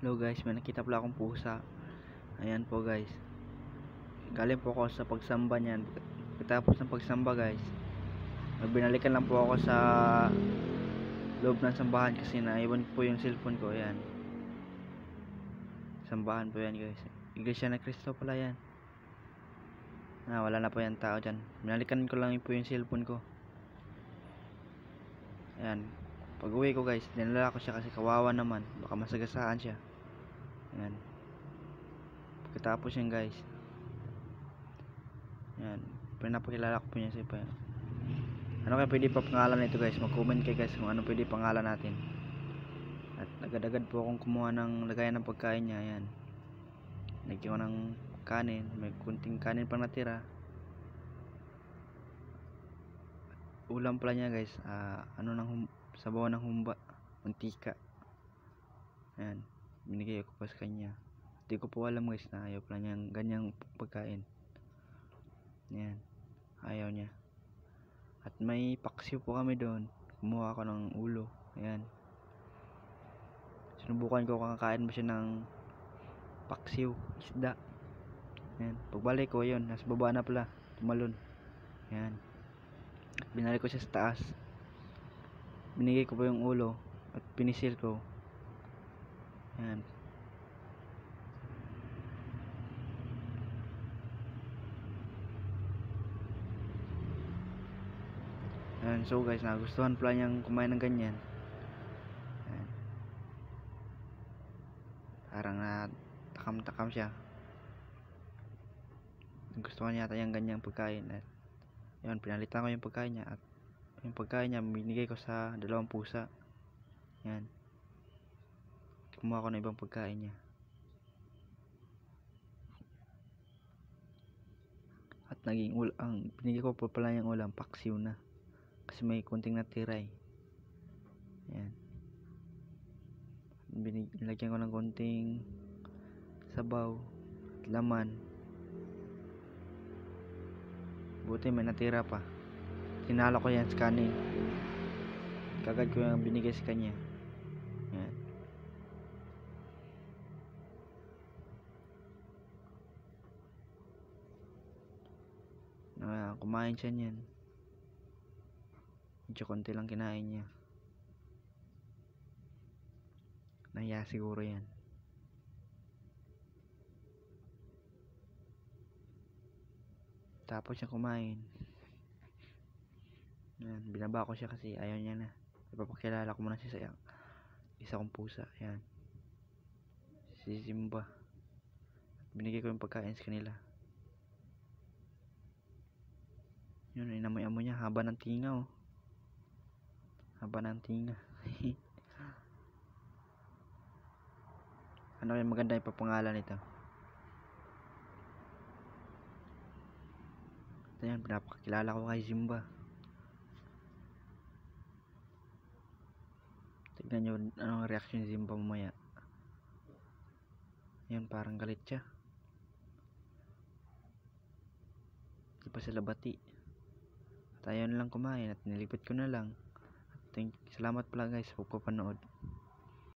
Hello guys, may nakita pala akong pusa. Ayan po guys. Galing po ako sa pagsamba niyan. Pagkatapos ng pagsamba guys, binalikan lang po ako sa loob ng sambahan kasi naiwan po yung cellphone ko. Ayan. Sambahan po yan guys. Iglesia ng Cristo pala yan. Wala na po yan tao dyan. Binalikan ko lang po yung cellphone ko. Ayan. Pag uwi ko guys, dinala ko siya kasi kawawa naman. Baka masagasaan siya. Ayan. Pagkatapos yan guys, yan, pinapakilala ko po niya sa iba. Ano kaya pwede pa pangalan nito guys? Mag-comment kayo guys kung ano pwede pangalan natin. At agad-agad po akong kumuha ng lagayan ng pagkain niya. Ayan, lagyan ko ng kanin. May kunting kanin pang natira. Ulam pala niya guys, sabaw ng humba, mantika. Ayan, binigay ko pa sa kanya. Hindi ko po alam guys na ayaw pala niyang ganyang pagkain. Ayan, ayaw niya. At may paksiw po kami doon. Kumuha ako ng ulo. Ayan, sinubukan ko kung kakain mo siya ng paksiw, isda. Ayan, pagbalik ko yun, nasa baba na pala, tumalon. Ayan, at binalik ko siya sa taas. Binigay ko pa yung ulo at pinisil ko. Ayan. Ayan, so guys, nagustuhan pala niyang kumain ng ganyan. Ayan. Parang takam-takam siya. Gusto niya yata yung ganyang pagkain. At yun, pinalitan ko yung pagkain niya. At yung pagkain niya, binigay ko sa dalawang pusa. Yan. Kumuha ko ng ibang pagkain niya. At naging ang binigay ko po pala yung ulam, paksiw na. Kasi may kunting natira eh. Yan. Nilagyan ko ng kunting sabaw at laman. Buti may natira pa. Tinalo ko yan sa kanin. Kagad ko yung binigay sa kanya. Yan. Kumain siya niyan. Medyo konti lang kinain niya. Nahiya siguro yan. Tapos siya kumain. Yan, binaba ko siya kasi ayaw niya na. Ipapakilala ko muna siya sa isa kong pusa. Yan, si Simba. Binigay ko yung pagkain sa kanila. Yun, inamoy-amoy niya. Haba ng tinga oh. Haba ng tinga. Ano yung maganda ipapangalan nito? Ito yan, pinapakilala ko kay Simba. Tignan nyo anong reaction ni Simba mamaya. Yan, parang galit siya. Di pa sila bati. At ayaw nilang kumain at nilipit ko na lang. At salamat pala guys sa pagpapanood.